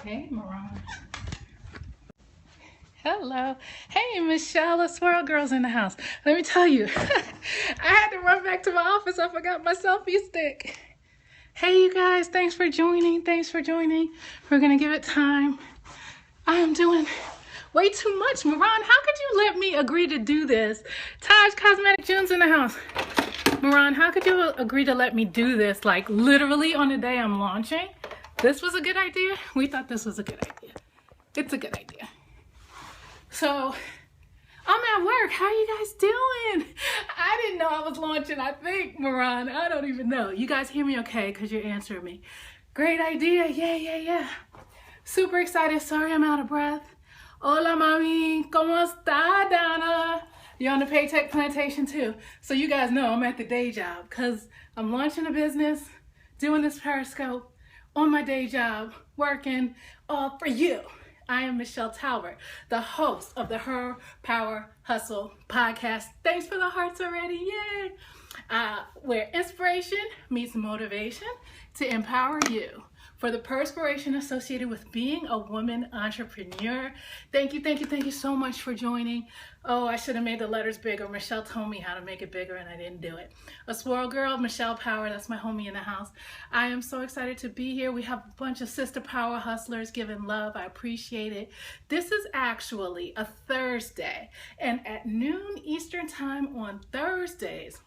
Hey, Mariah. Hello. Hey, Michelle, the Swirl Girl's in the house. Let me tell you, I had to run back to my office. I forgot my selfie stick. Hey, you guys, thanks for joining. We're going to give it time. I am doing way too much. Moran, how could you let me agree to do this? Taj Cosmetic June's in the house. Moran, how could you agree to let me do this, like literally on the day I'm launching? This was a good idea? We thought this was a good idea. It's a good idea. So, I'm at work. How you guys doing? I didn't know I was launching, I think, Moran. I don't even know. You guys hear me okay? Because you're answering me. Great idea. Yeah. Super excited. Sorry I'm out of breath. Hola, mami. ¿Cómo está, Donna? You're on the Paytech Plantation, too. So you guys know I'm at the day job because I'm launching a business, doing this Periscope, on my day job, working, all for you. I am Michelle Talbert, the host of the Her Power Hustle podcast. Thanks for the hearts already, yay! Where inspiration meets motivation to empower you for the perspiration associated with being a woman entrepreneur. Thank you so much for joining. Oh, I should have made the letters bigger. Michelle told me how to make it bigger and I didn't do it. A Swirl Girl, Michelle Power, that's my homie in the house. I am so excited to be here. We have a bunch of sister power hustlers giving love. I appreciate it. This is actually a Thursday, and at noon Eastern time on Thursdays,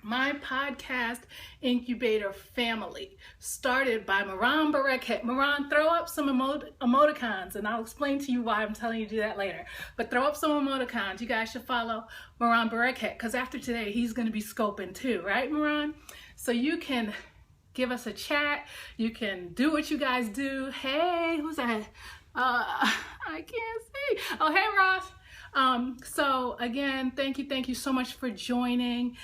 my podcast incubator family, started by Moran Bareket. Moran, throw up some emoticons, and I'll explain to you why I'm telling you to do that later. But throw up some emoticons. You guys should follow Moran Bareket, because after today, he's going to be scoping too, right, Moran? So you can give us a chat. You can do what you guys do. Hey, who's that? I can't see. Oh, hey, Ross. So again, thank you so much for joining.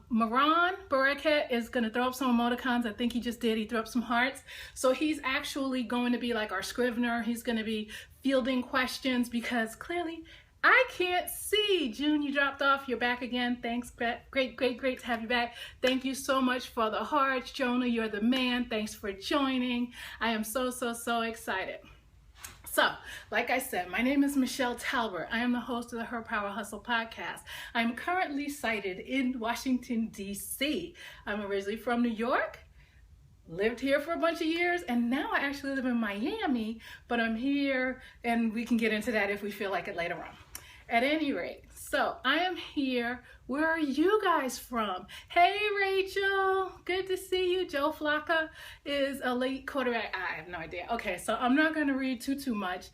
Moran Bareket is going to throw up some emoticons. I think he just did. He threw up some hearts. So he's actually going to be like our scrivener. He's going to be fielding questions because clearly I can't see. June, you dropped off. You're back again. Thanks. Great to have you back. Thank you so much for the hearts. Jonah, you're the man. Thanks for joining. I am so excited. So, like I said, my name is Michelle Talbert. I am the host of the Her Power Hustle podcast. I'm currently sited in Washington, D.C. I'm originally from New York, lived here for a bunch of years, and now I actually live in Miami, but I'm here, and we can get into that if we feel like it later on. At any rate, so I am here. Where are you guys from? Hey, Rachel, good to see you. Joe Flocka is elite quarterback. I have no idea. Okay, so I'm not going to read too much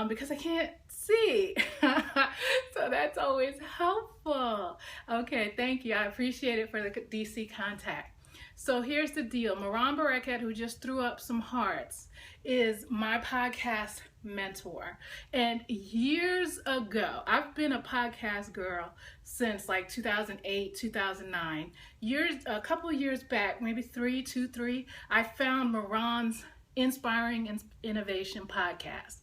because I can't see. So that's always helpful. Okay, thank you. I appreciate it for the DC contact. So here's the deal. Moran Bareket, who just threw up some hearts, is my podcast mentor. And years ago, I've been a podcast girl since like 2008, 2009. A couple of years back, maybe three, I found Moran's Inspiring Innovation podcast.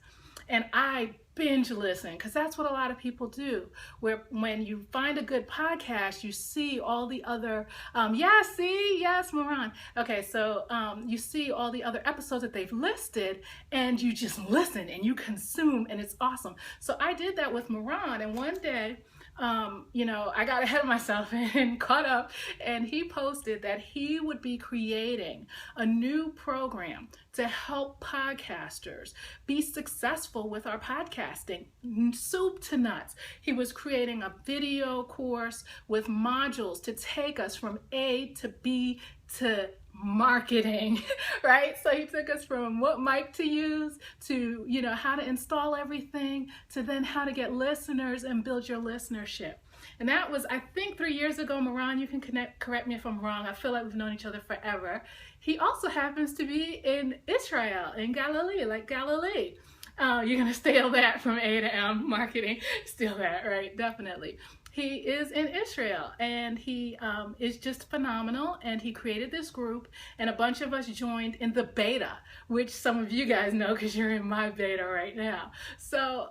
And I binge listen, because that's what a lot of people do. Where when you find a good podcast, you see all the other, yes, Moran. Okay, so you see all the other episodes that they've listed, and you just listen and you consume, and it's awesome. So I did that with Moran, and one day, I got ahead of myself and caught up, and he posted that he would be creating a new program to help podcasters be successful with our podcasting, soup to nuts. He was creating a video course with modules to take us from A to B to marketing, right? So he took us from what mic to use to, how to install everything, to then how to get listeners and build your listenership. And that was, I think, 3 years ago. Moran, you can correct me if I'm wrong. I feel like we've known each other forever. He also happens to be in Israel, in Galilee, like Galilee. You're going to steal that from A to M marketing. Steal that, right? Definitely. He is in Israel, and he is just phenomenal, and he created this group, and a bunch of us joined in the beta, which some of you guys know because you're in my beta right now. So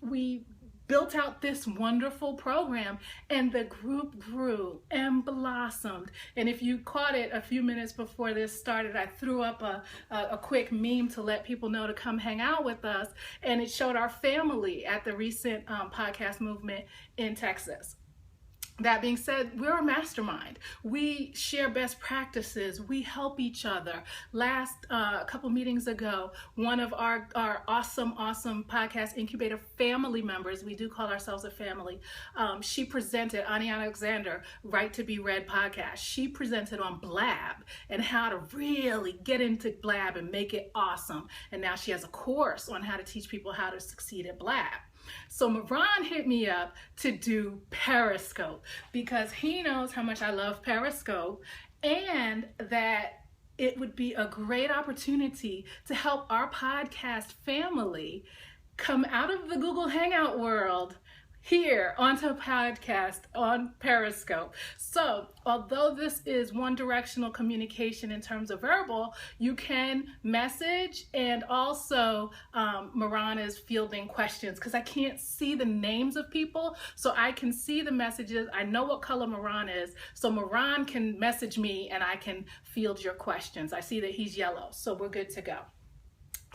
we built out this wonderful program, and the group grew and blossomed. And if you caught it a few minutes before this started, I threw up a quick meme to let people know to come hang out with us, and it showed our family at the recent podcast movement in Texas. That being said, we're a mastermind. We share best practices. We help each other. A couple meetings ago, one of our awesome podcast incubator family members, we do call ourselves a family, she presented, Ani Alexander, Right to Be Read podcast. She presented on Blab and how to really get into Blab and make it awesome. And now she has a course on how to teach people how to succeed at Blab. So Moran hit me up to do Periscope because he knows how much I love Periscope and that it would be a great opportunity to help our podcast family come out of the Google Hangout world here onto a podcast on Periscope. So although this is one directional communication in terms of verbal, you can message, and also Moran is fielding questions because I can't see the names of people, so I can see the messages. I know what color Moran is, so Moran can message me and I can field your questions. I see that he's yellow, so we're good to go.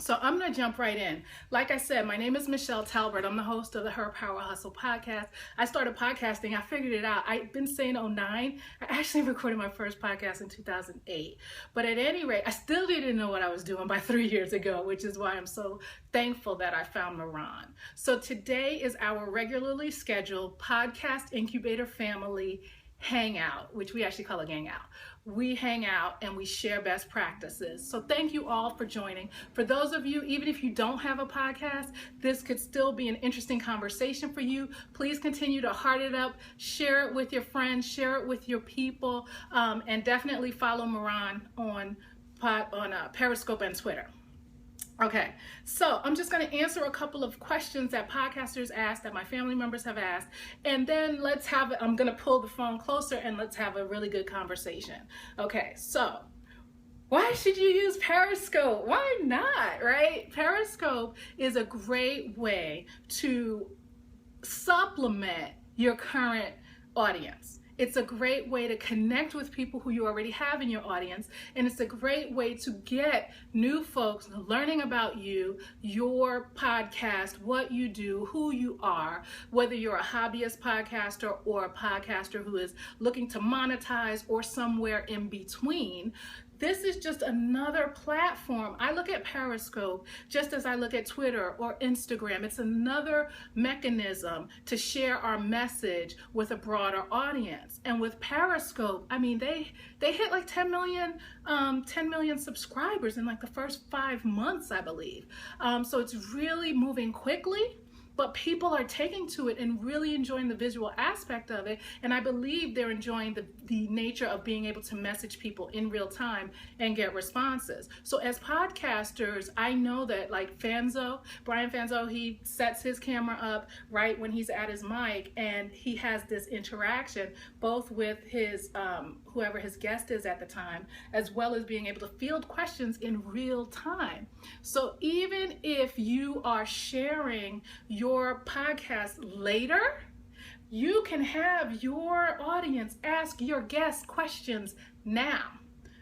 So I'm going to jump right in. Like I said, my name is Michelle Talbert. I'm the host of the Her Power Hustle podcast. I started podcasting. I figured it out. I've been saying 09. I actually recorded my first podcast in 2008. But at any rate, I still didn't know what I was doing by 3 years ago, which is why I'm so thankful that I found Moran. So today is our regularly scheduled podcast incubator family hangout, which we actually call a gang out. We hang out and we share best practices. So thank you all for joining. For those of you, even if you don't have a podcast, this could still be an interesting conversation for you. Please continue to heart it up, share it with your friends, share it with your people, and definitely follow Moran on Periscope and Twitter. Okay, so I'm just going to answer a couple of questions that podcasters asked, that my family members have asked, and then I'm going to pull the phone closer and let's have a really good conversation. Okay, so why should you use Periscope? Why not, right? Periscope is a great way to supplement your current audience. It's a great way to connect with people who you already have in your audience, and it's a great way to get new folks learning about you, your podcast, what you do, who you are, whether you're a hobbyist podcaster or a podcaster who is looking to monetize or somewhere in between. This is just another platform. I look at Periscope just as I look at Twitter or Instagram. It's another mechanism to share our message with a broader audience. And with Periscope, I mean, they hit like 10 million subscribers in like the first 5 months, I believe. So it's really moving quickly. But people are taking to it and really enjoying the visual aspect of it. And I believe they're enjoying the nature of being able to message people in real time and get responses. So as podcasters, I know that like Brian Fanzo, he sets his camera up right when he's at his mic, and he has this interaction both with his whoever his guest is at the time, as well as being able to field questions in real time. So even if you are sharing your podcast later, you can have your audience ask your guest questions now,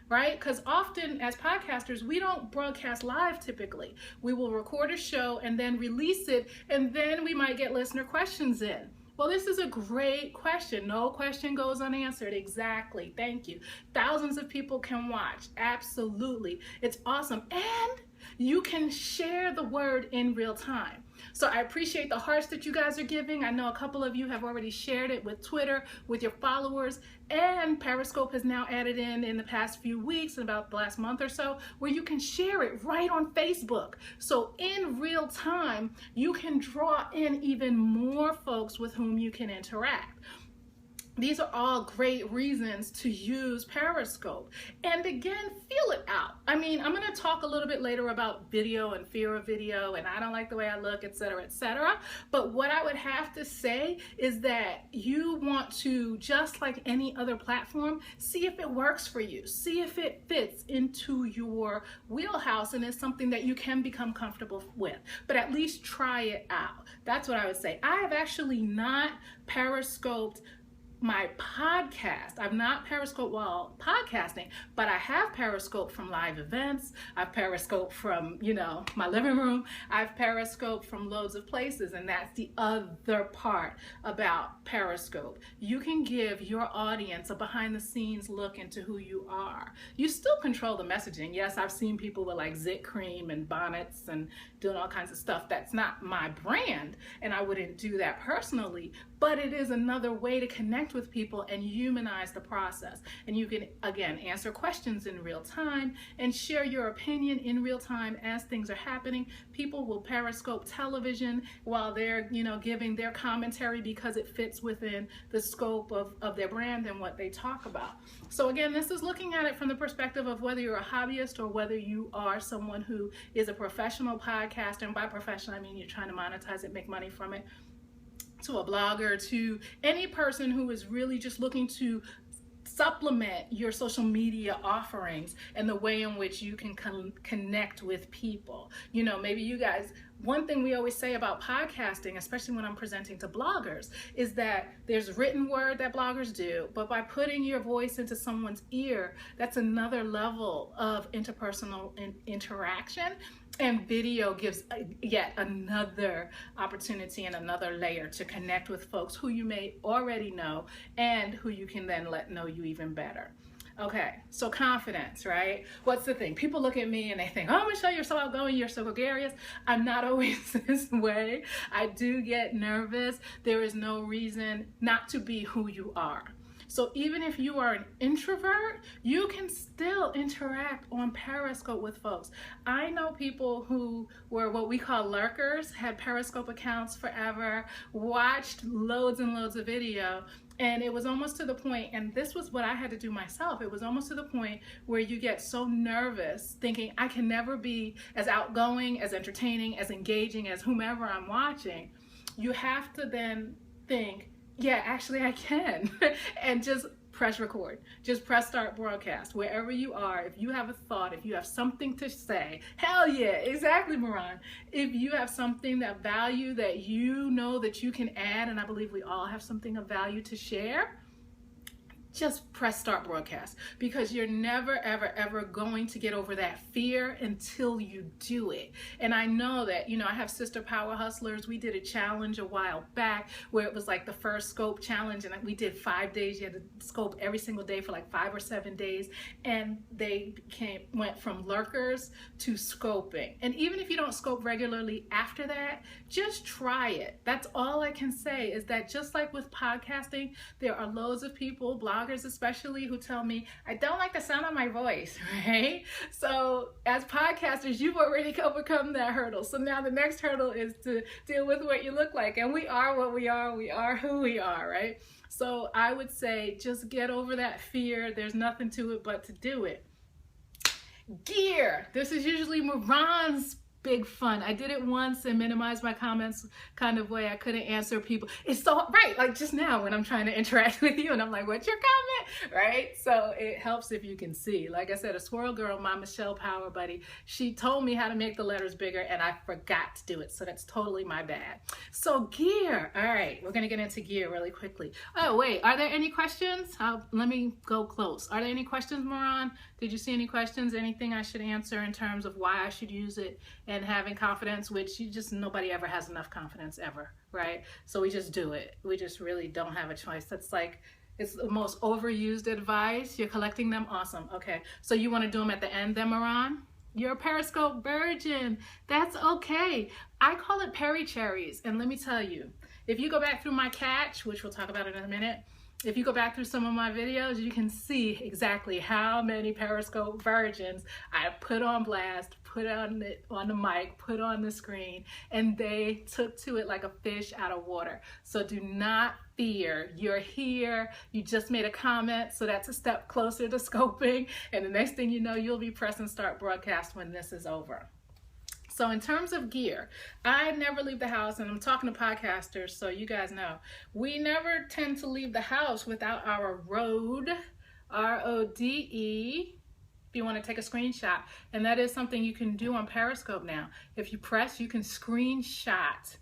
right? Because often as podcasters, we don't broadcast live typically. We will record a show and then release it, and then we might get listener questions in. Well, this is a great question. No question goes unanswered. Exactly. Thank you. Thousands of people can watch. Absolutely. It's awesome. And you can share the word in real time. So I appreciate the hearts that you guys are giving. I know a couple of you have already shared it with Twitter, with your followers, and Periscope has now added in the past few weeks, about the last month or so, where you can share it right on Facebook. So in real time, you can draw in even more folks with whom you can interact. these are all great reasons to use Periscope. And again, feel it out. I mean, I'm going to talk a little bit later about video and fear of video, and I don't like the way I look, etc., etc. But what I would have to say is that you want to, just like any other platform, see if it works for you. See if it fits into your wheelhouse and is something that you can become comfortable with. But at least try it out. That's what I would say. I have actually not Periscoped my podcast. I've not Periscope while podcasting, but I have Periscope from live events. I've Periscope from, my living room. I've Periscope from loads of places, and that's the other part about Periscope. You can give your audience a behind the scenes look into who you are. You still control the messaging. Yes, I've seen people with like zit cream and bonnets and doing all kinds of stuff. That's not my brand, and I wouldn't do that personally, but it is another way to connect with people and humanize the process. And you can, again, answer questions in real time and share your opinion in real time as things are happening. People will Periscope television while they're, giving their commentary because it fits within the scope of their brand and what they talk about. So again, this is looking at it from the perspective of whether you're a hobbyist or whether you are someone who is a professional podcaster. And by professional, I mean you're trying to monetize it, make money from it. To a blogger, to any person who is really just looking to supplement your social media offerings and the way in which you can connect with people. Maybe you guys, one thing we always say about podcasting, especially when I'm presenting to bloggers, is that there's written word that bloggers do, but by putting your voice into someone's ear, that's another level of interpersonal interaction. And video gives yet another opportunity and another layer to connect with folks who you may already know and who you can then let know you even better. Okay, so confidence, right? What's the thing? People look at me and they think, oh, Michelle, you're so outgoing, you're so gregarious. I'm not always this way. I do get nervous. There is no reason not to be who you are. So even if you are an introvert, you can still interact on Periscope with folks. I know people who were what we call lurkers, had Periscope accounts forever, watched loads and loads of video, and it was almost to the point, and this was what I had to do myself, it was almost to the point where you get so nervous thinking, I can never be as outgoing, as entertaining, as engaging as whomever I'm watching. You have to then think, yeah, actually I can, and just press record. Just press start broadcast. Wherever you are, if you have a thought, if you have something to say, hell yeah, exactly, Moran. If you have something that value that you know that you can add, and I believe we all have something of value to share, just press start broadcast, because you're never, ever, ever going to get over that fear until you do it. And I know that, I have sister power hustlers. We did a challenge a while back where it was like the first scope challenge, and we did 5 days. You had to scope every single day for like 5 or 7 days, and they went from lurkers to scoping. And even if you don't scope regularly after that, just try it. That's all I can say, is that just like with podcasting, there are loads of people, bloggers especially, who tell me, I don't like the sound of my voice, right? So as podcasters, you've already overcome that hurdle. So now the next hurdle is to deal with what you look like. And we are what we are who we are, right? So I would say just get over that fear. There's nothing to it but to do it. Gear. This is usually Moran's big fun. I did it once and minimized my comments kind of way. I couldn't answer people. It's so right, like just now when I'm trying to interact with you and I'm like, what's your comment? Right? So it helps if you can see. Like I said, a squirrel girl, my Michelle Power buddy, she told me how to make the letters bigger and I forgot to do it. So that's totally my bad. So gear. All right, we're going to get into gear really quickly. Oh, wait, are there any questions? Let me go close. Are there any questions, Moran? Did you see any questions? Anything I should answer in terms of why I should use it and having confidence, which nobody ever has enough confidence ever, right? So we just do it. We just really don't have a choice. That's like, it's the most overused advice. You're collecting them? Awesome. Okay. So you want to do them at the end then, Moran? You're a Periscope virgin. That's okay. I call it peri cherries. And let me tell you, if you go back through my catch, which we'll talk about in a minute, if you go back through some of my videos, you can see exactly how many Periscope versions I put on blast, put on the mic, put on the screen, and they took to it like a fish out of water. So do not fear. You're here. You just made a comment, so that's a step closer to scoping. And the next thing you know, you'll be pressing start broadcast when this is over. So in terms of gear, I never leave the house, and I'm talking to podcasters, so you guys know, we never tend to leave the house without our Rode, R-O-D-E, if you want to take a screenshot. And that is something you can do on Periscope now. If you press, you can screenshot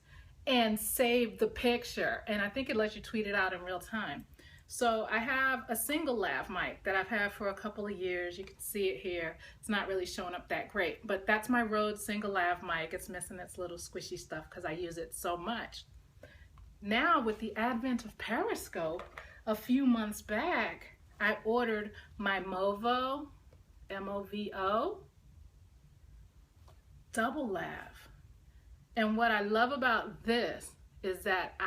and save the picture. And I think it lets you tweet it out in real time. So I have a single lav mic that I've had for a couple of years. You can see it here. It's not really showing up that great, but that's my Rode single lav mic. It's missing its little squishy stuff because I use it so much. Now with the advent of Periscope, a few months back, I ordered my Movo, M-O-V-O, double lav. And what I love about this is that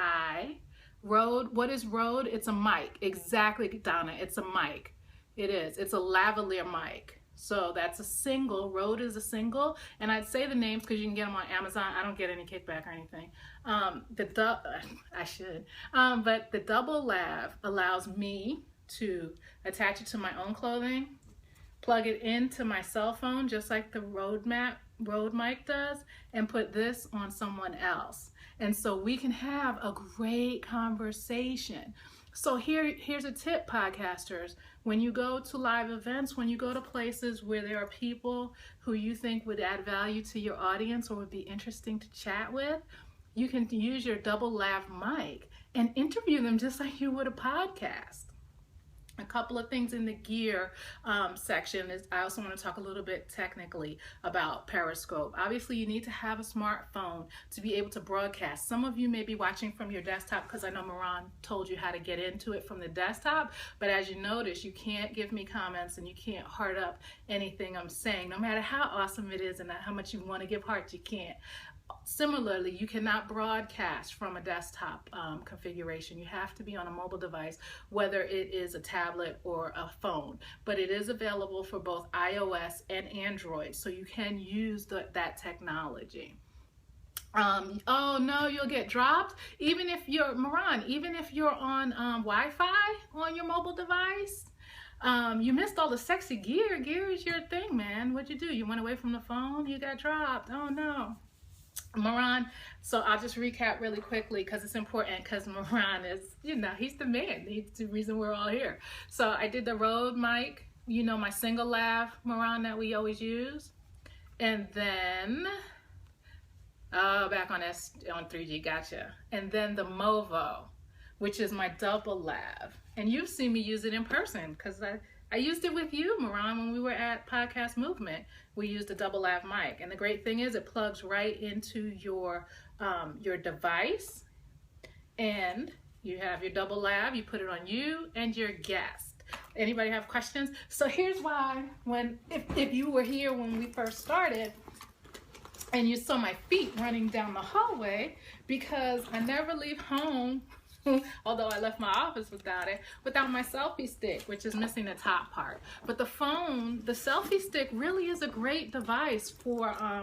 Rode, what is Rode? It's a mic. Exactly, Donna, it's a mic. It is. It's a lavalier mic. So that's a single. Rode is a single. And I'd say the names because you can get them on Amazon. I don't get any kickback or anything. I should. But the double lav allows me to attach it to my own clothing, plug it into my cell phone just like the Rode mic does, and put this on someone else. And so we can have a great conversation. So here's a tip, podcasters. When you go to live events, when you go to places where there are people who you think would add value to your audience or would be interesting to chat with, you can use your double lav mic and interview them just like you would a podcast. A couple of things in the gear section is I also want to talk a little bit technically about Periscope. Obviously, you need to have a smartphone to be able to broadcast. Some of you may be watching from your desktop because I know Moran told you how to get into it from the desktop. But as you notice, you can't give me comments and you can't heart up anything I'm saying. No matter how awesome it is and how much you want to give hearts, you can't. Similarly, you cannot broadcast from a desktop configuration. You have to be on a mobile device, whether it is a tablet or a phone. But it is available for both iOS and Android, so you can use that technology. Oh no, you'll get dropped. Even if you're, Moran, even if you're on Wi-Fi on your mobile device, you missed all the sexy gear. Gear is your thing, man. What'd you do? You went away from the phone? You got dropped. Oh no. Moran, so I'll just recap really quickly because it's important, because Moran is, you know, he's the man. He's the reason we're all here. So I did the Rode mic, you know, my single lav, Moran, that we always use. And then, back on 3G, gotcha. And then the Movo, which is my double lav. And you've seen me use it in person because I used it with you, Moran, when we were at Podcast Movement. We used a double lav mic. And the great thing is it plugs right into your device. And you have your double lav, you put it on you and your guest. Anybody have questions? So here's why, if you were here when we first started and you saw my feet running down the hallway, because I never leave home, although I left my office without my selfie stick, which is missing the top part. But the phone, the selfie stick really is a great device for, I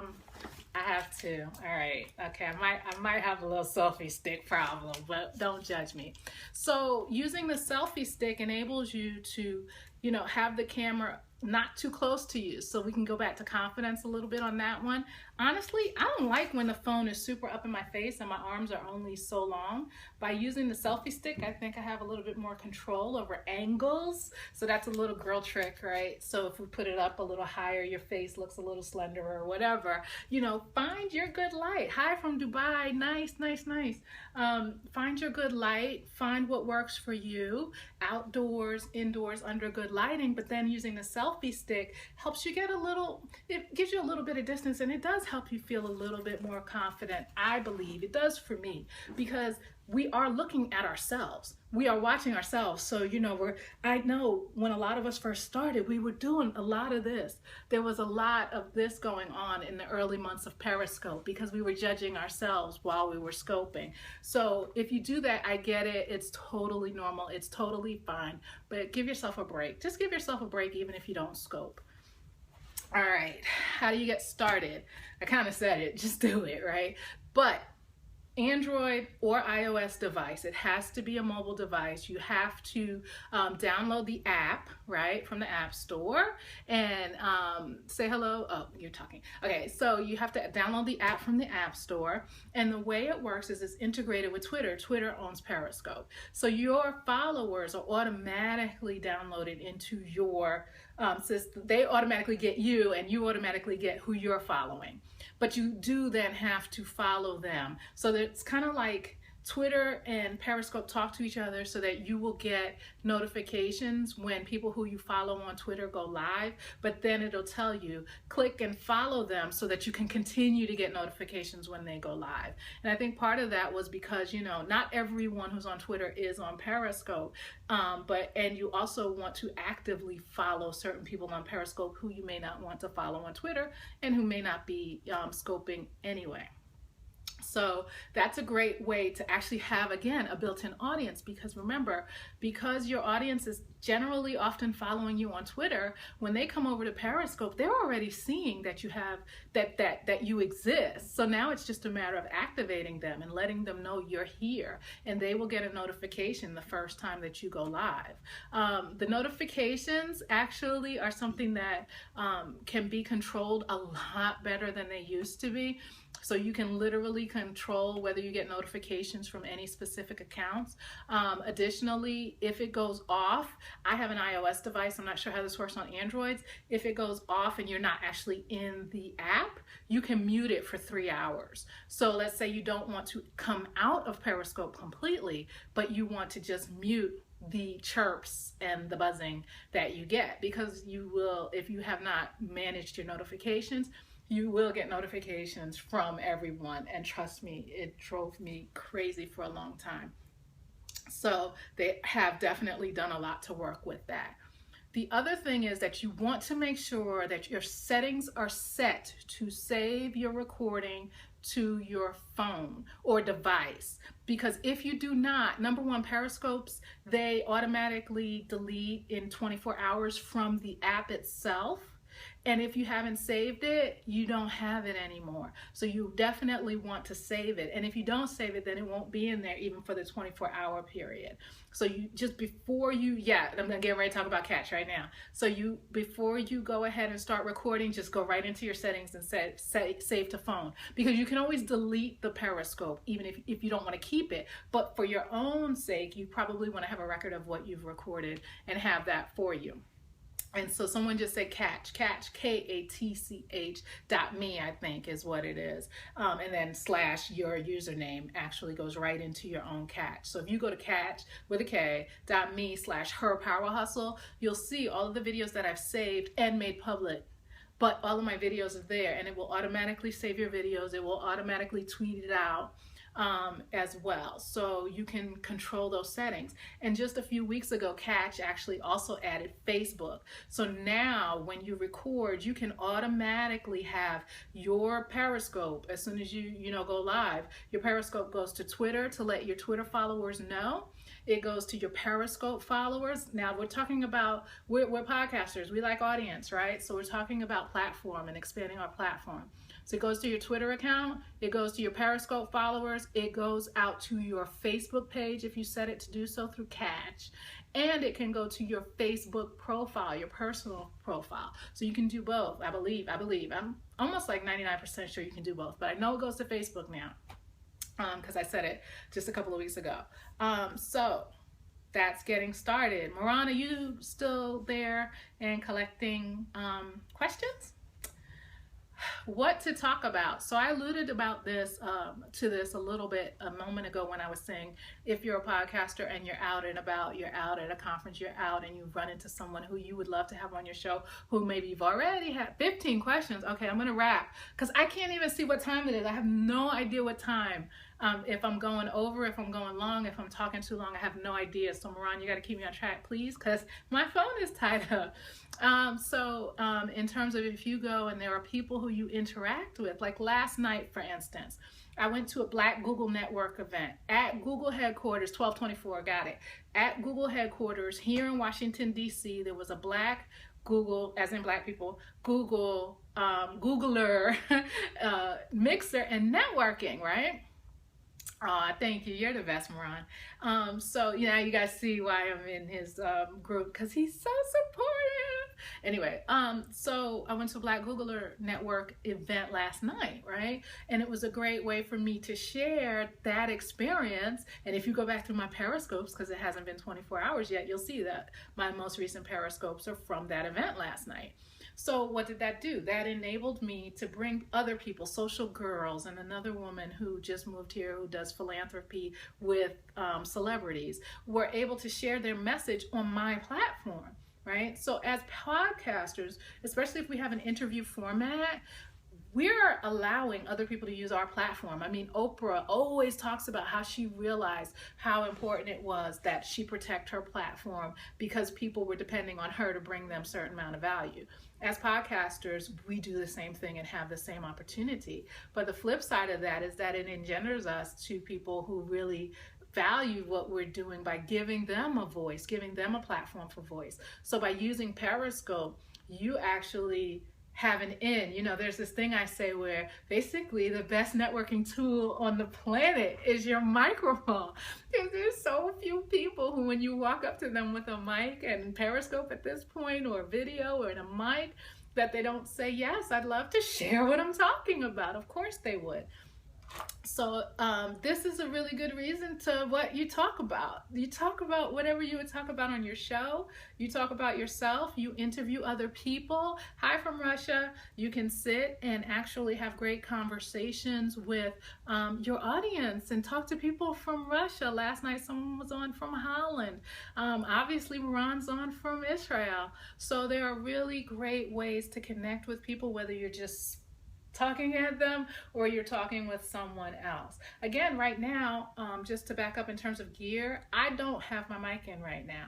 have to, all right, okay, I might have a little selfie stick problem, but don't judge me. So using the selfie stick enables you to, you know, have the camera not too close to you. So we can go back to confidence a little bit on that one. Honestly, I don't like when the phone is super up in my face and my arms are only so long. By using the selfie stick, I think I have a little bit more control over angles. So that's a little girl trick, right? So if we put it up a little higher, your face looks a little slenderer or whatever. You know, find your good light. Hi from Dubai. Nice, nice, nice. Find your good light. Find what works for you. Outdoors, indoors, under good lighting. But then using the selfie stick helps you get a little, it gives you a little bit of distance, and it does help you feel a little bit more confident. I believe it does for me, because we are looking at ourselves. We are watching ourselves. So, I know when a lot of us first started, we were doing a lot of this. There was a lot of this going on in the early months of Periscope because we were judging ourselves while we were scoping. So if you do that, I get it. It's totally normal. It's totally fine. But give yourself a break. Just give yourself a break even if you don't scope. All right. How do you get started? I kind of said it. Just do it, right? But Android or iOS device, it has to be a mobile device. You have to download the app, right, from the App Store and say hello. Oh, you're talking. Okay, so you have to download the app from the App Store. And the way it works is it's integrated with Twitter. Twitter owns Periscope. So your followers are automatically downloaded into your system. They automatically get you and you automatically get who you're following. But you do then have to follow them. So that it's kind of like Twitter and Periscope talk to each other so that you will get notifications when people who you follow on Twitter go live, but then it'll tell you, click and follow them so that you can continue to get notifications when they go live. And I think part of that was because, not everyone who's on Twitter is on Periscope, and you also want to actively follow certain people on Periscope who you may not want to follow on Twitter and who may not be scoping anyway. So that's a great way to actually have, again, a built-in audience, because remember, because your audience is generally often following you on Twitter, when they come over to Periscope, they're already seeing that you have that you exist. So now it's just a matter of activating them and letting them know you're here, and they will get a notification the first time that you go live. The notifications actually are something that can be controlled a lot better than they used to be. So you can literally control whether you get notifications from any specific accounts. Additionally, if it goes off, I have an iOS device. I'm not sure how this works on Androids. If it goes off and you're not actually in the app, you can mute it for 3 hours. So let's say you don't want to come out of Periscope completely, but you want to just mute the chirps and the buzzing that you get, because you will, if you have not managed your notifications, you will get notifications from everyone. And trust me, it drove me crazy for a long time. So they have definitely done a lot to work with that. The other thing is that you want to make sure that your settings are set to save your recording to your phone or device, because if you do not, number one, Periscopes, they automatically delete in 24 hours from the app itself. And if you haven't saved it, you don't have it anymore. So you definitely want to save it. And if you don't save it, then it won't be in there even for the 24-hour period. So you just before you, I'm gonna get ready to talk about Catch right now. So before you go ahead and start recording, just go right into your settings and save to phone, because you can always delete the Periscope even if you don't want to keep it. But for your own sake, you probably want to have a record of what you've recorded and have that for you. And so someone just said Catch, KATCH.me, I think is what it is. And then / your username actually goes right into your own Catch. So if you go to Catch with a K.me / her power hustle, you'll see all of the videos that I've saved and made public. But all of my videos are there, and it will automatically save your videos. It will automatically tweet it out. As well, so you can control those settings. And just a few weeks ago, Catch actually also added Facebook. So now when you record, you can automatically have your Periscope, as soon as you go live, your Periscope goes to Twitter to let your Twitter followers know. It goes to your Periscope followers. Now we're talking about, we're podcasters, we like audience, right? So we're talking about platform and expanding our platform. So it goes to your Twitter account, it goes to your Periscope followers, it goes out to your Facebook page if you set it to do so through Catch, and it can go to your Facebook profile, your personal profile. So you can do both, I believe. I'm almost like 99% sure you can do both, but I know it goes to Facebook now because I said it just a couple of weeks ago. So that's getting started. Moran, are you still there and collecting questions? What to talk about? So I alluded about this to this a little bit a moment ago when I was saying, if you're a podcaster and you're out and about, you're out at a conference, you're out and you run into someone who you would love to have on your show, who maybe you've already had 15 questions. Okay, I'm gonna wrap because I can't even see what time it is. I have no idea what time If I'm going over, if I'm going long, if I'm talking too long, I have no idea. So Moran, you got to keep me on track, please, because my phone is tied up. In terms of if you go and there are people who you interact with, like last night, for instance, I went to a Black Google Network event at Google headquarters, 1224, got it. At Google headquarters here in Washington, D.C., there was a Black Google, as in Black people, Google, Googler mixer and networking, right? Aw, thank you. You're the best, Moran. So, you guys see why I'm in his group, because he's so supportive. Anyway, so I went to a Black Googler Network event last night, right? And it was a great way for me to share that experience. And if you go back through my Periscopes, because it hasn't been 24 hours yet, you'll see that my most recent Periscopes are from that event last night. So what did that do? That enabled me to bring other people, Social Girls and another woman who just moved here who does philanthropy with celebrities, were able to share their message on my platform, right? So as podcasters, especially if we have an interview format, we're allowing other people to use our platform. I mean, Oprah always talks about how she realized how important it was that she protect her platform because people were depending on her to bring them a certain amount of value. As podcasters, we do the same thing and have the same opportunity. But the flip side of that is that it engenders us to people who really value what we're doing by giving them a voice, giving them a platform for voice. So by using Periscope, you actually have an in. There's this thing I say where basically the best networking tool on the planet is your microphone. Because there's so few people who, when you walk up to them with a mic and Periscope at this point, or video or in a mic, that they don't say, yes, I'd love to share what I'm talking about. Of course they would. So this is a really good reason to what you talk about. You talk about whatever you would talk about on your show. You talk about yourself. You interview other people. Hi from Russia. You can sit and actually have great conversations with your audience and talk to people from Russia. Last night someone was on from Holland. Obviously Moran's on from Israel. So there are really great ways to connect with people, whether you're just talking at them or you're talking with someone else. Again, right now, just to back up in terms of gear, I don't have my mic in right now.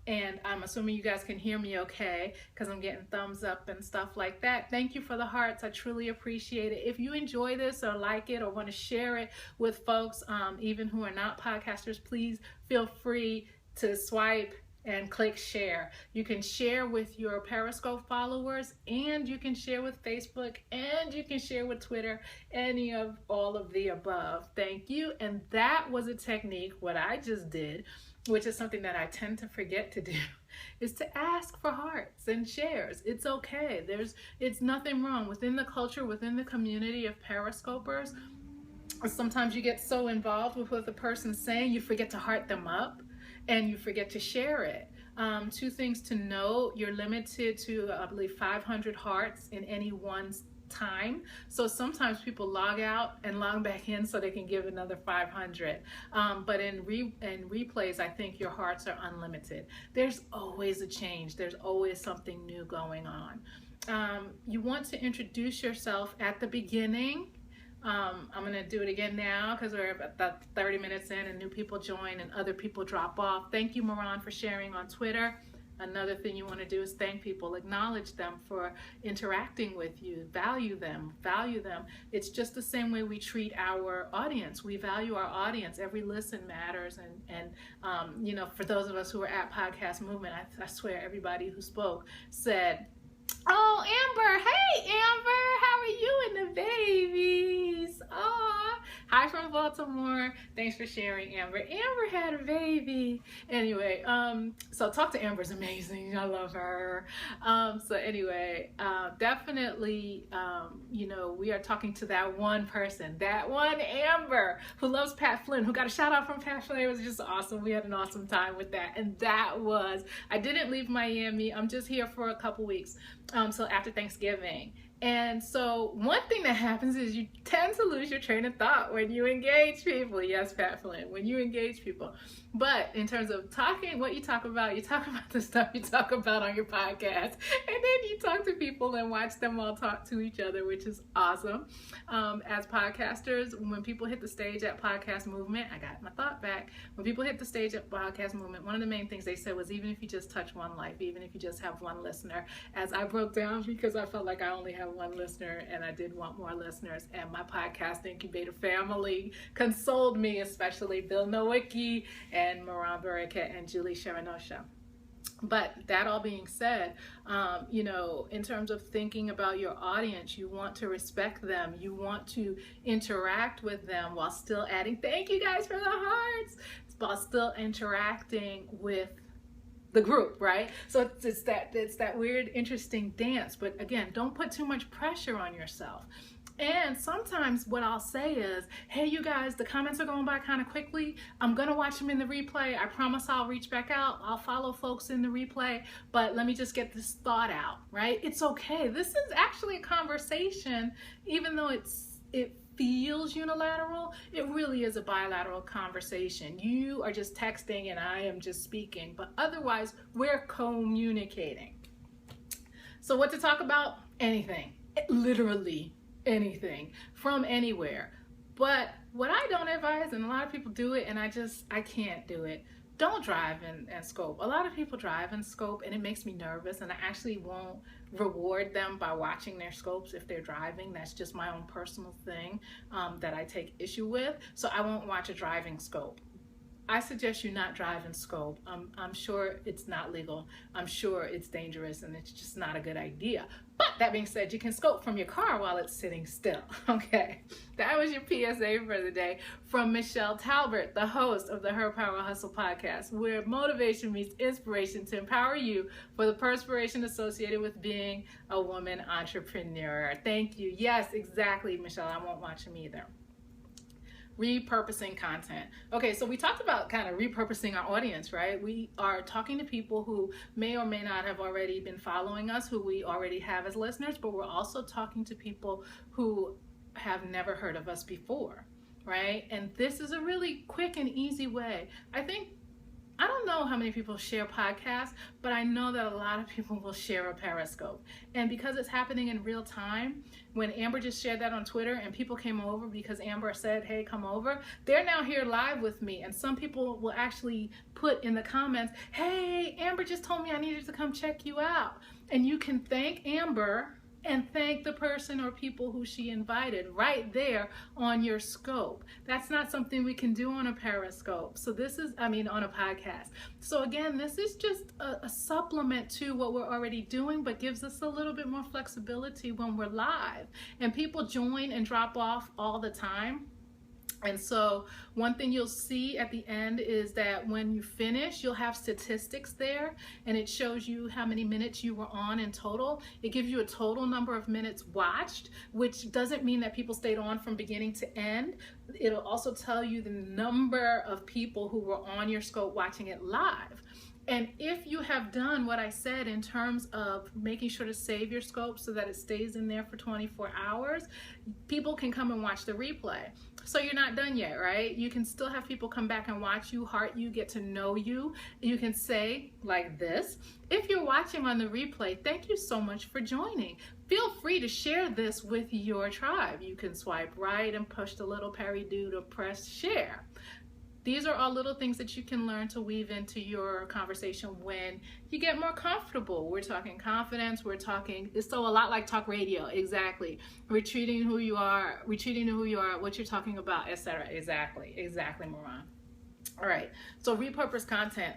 And I'm assuming you guys can hear me okay because I'm getting thumbs up and stuff like that. Thank you for the hearts. I truly appreciate it. If you enjoy this or like it or want to share it with folks, even who are not podcasters, please feel free to swipe and click share. You can share with your Periscope followers, and you can share with Facebook, and you can share with Twitter, any of all of the above. Thank you. And that was a technique, what I just did, which is something that I tend to forget to do, is to ask for hearts and shares. It's okay. It's nothing wrong. Within the culture, within the community of Periscopers, sometimes you get so involved with what the person's saying, you forget to heart them up. And you forget to share it. Two things to note: you're limited to, I believe, 500 hearts in any one time. So sometimes people log out and log back in so they can give another 500. But in replays, I think your hearts are unlimited. There's always a change. There's always something new going on. You want to introduce yourself at the beginning. I'm going to do it again now because we're about 30 minutes in and new people join and other people drop off. Thank you, Moran, for sharing on Twitter. Another thing you want to do is thank people, acknowledge them for interacting with you, value them. It's just the same way we treat our audience. We value our audience. Every listen matters. And for those of us who are at Podcast Movement, I swear everybody who spoke said, oh, Amber, hey, Amber, how are you and the babies? Aw, hi from Baltimore. Thanks for sharing, Amber. Amber had a baby. Anyway, so talk to Amber's amazing. I love her. Definitely, we are talking to that one person, that one Amber who loves Pat Flynn, who got a shout out from Pat Flynn. It was just awesome. We had an awesome time with that. And I didn't leave Miami. I'm just here for a couple weeks. So after Thanksgiving, And so one thing that happens is you tend to lose your train of thought when you engage people. Yes, Pat Flynn, when you engage people. But in terms of talking, what you talk about the stuff you talk about on your podcast. And then you talk to people and watch them all talk to each other, which is awesome. As podcasters, when people hit the stage at Podcast Movement, I got my thought back. When people hit the stage at Podcast Movement, one of the main things they said was, even if you just touch one life, even if you just have one listener, as I broke down, because I felt like I only have one listener and I did want more listeners, and my podcast incubator family consoled me, especially Bill Nowicki and Moran Baraka and Julie Sharanosha. But that all being said, in terms of thinking about your audience, you want to respect them. You want to interact with them while still adding, thank you guys for the hearts, while still interacting with the group, right? So it's that weird, interesting dance. But again, don't put too much pressure on yourself. And sometimes what I'll say is, hey, you guys, the comments are going by kind of quickly. I'm going to watch them in the replay. I promise I'll reach back out. I'll follow folks in the replay, but let me just get this thought out, right? It's okay. This is actually a conversation, even though it feels unilateral, it really is a bilateral conversation. You are just texting and I am just speaking, but otherwise we're communicating. So what to talk about? Anything. Literally anything from anywhere. But what I don't advise, and a lot of people do it and I can't do it, don't drive and scope. A lot of people drive and scope and it makes me nervous, and I actually won't reward them by watching their scopes if they're driving. That's just my own personal thing that I take issue with. So I won't watch a driving scope. I suggest you not drive and scope. I'm sure it's not legal. I'm sure it's dangerous and it's just not a good idea. But that being said, you can scope from your car while it's sitting still. Okay, that was your PSA for the day from Michelle Talbert, the host of the Her Power Hustle podcast, where motivation meets inspiration to empower you for the perspiration associated with being a woman entrepreneur. Thank you. Yes, exactly, Michelle. I won't watch them either. Repurposing content. Okay, so we talked about kind of repurposing our audience, right? We are talking to people who may or may not have already been following us, who we already have as listeners, but we're also talking to people who have never heard of us before, right? And this is a really quick and easy way. I don't know how many people share podcasts, but I know that a lot of people will share a Periscope. And because it's happening in real time, when Amber just shared that on Twitter and people came over because Amber said, hey, come over, they're now here live with me. And some people will actually put in the comments, hey, Amber just told me I needed to come check you out. And you can thank Amber and thank the person or people who she invited right there on your scope. That's not something we can do on a Periscope. So on a podcast. So again, this is just a supplement to what we're already doing, but gives us a little bit more flexibility when we're live. And people join and drop off all the time. And so one thing you'll see at the end is that when you finish, you'll have statistics there, and it shows you how many minutes you were on in total. It gives you a total number of minutes watched, which doesn't mean that people stayed on from beginning to end. It'll also tell you the number of people who were on your scope watching it live. And if you have done what I said in terms of making sure to save your scope so that it stays in there for 24 hours, people can come and watch the replay. So you're not done yet, right? You can still have people come back and watch you, heart you, get to know you. You can say like this, if you're watching on the replay, thank you so much for joining. Feel free to share this with your tribe. You can swipe right and push the little Perry-do to press share. These are all little things that you can learn to weave into your conversation when you get more comfortable. We're talking confidence, it's so a lot like talk radio, exactly. Retreating who you are, what you're talking about, etc. Exactly, Moran. All right, so repurpose content.